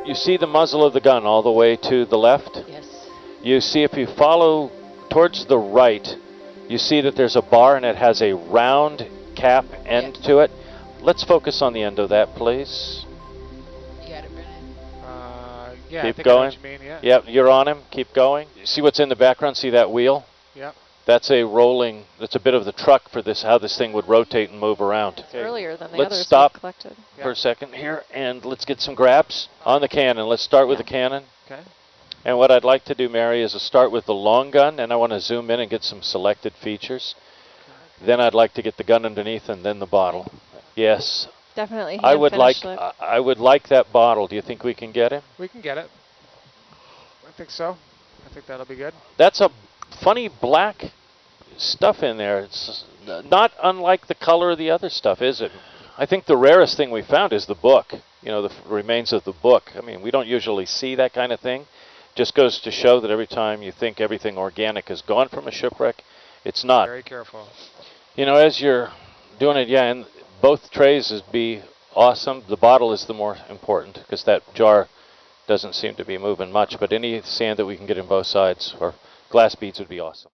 You see the muzzle of the gun all the way to the left? Yes. You see, if you follow towards the right, you see that there's a bar and it has a round cap end to it. Let's focus on the end of that, please. You got it, Brennan? Yeah, Keep I think going. I know what you mean, yeah. Yep, you're on him. Keep going. You see what's in the background? See that wheel? Yep. That's a rolling, that's a bit of the truck for this, how this thing would rotate and move around. It's earlier than the Let's others stop we collected. for a second here, and let's get some grabs on the cannon. Let's start with the cannon. Okay. And what I'd like to do, Mary, is to start with the long gun, and I want to zoom in and get some selected features. Then I'd like to get the gun underneath and then the bottle. Yes. Definitely. I would like that bottle. Do you think we can get him? We can get it. I think so. I think that'll be good. That's a funny black stuff in there. It's not unlike the color of the other stuff, is it? I think the rarest thing we found is the book. You know, the remains of the book. I mean, we don't usually see that kind of thing. Just goes to show that every time you think everything organic is gone from a shipwreck, it's not. Very careful. You know, as you're doing it, yeah, and both trays would be awesome. The bottle is the more important because that jar doesn't seem to be moving much, but any sand that we can get in both sides or glass beads would be awesome.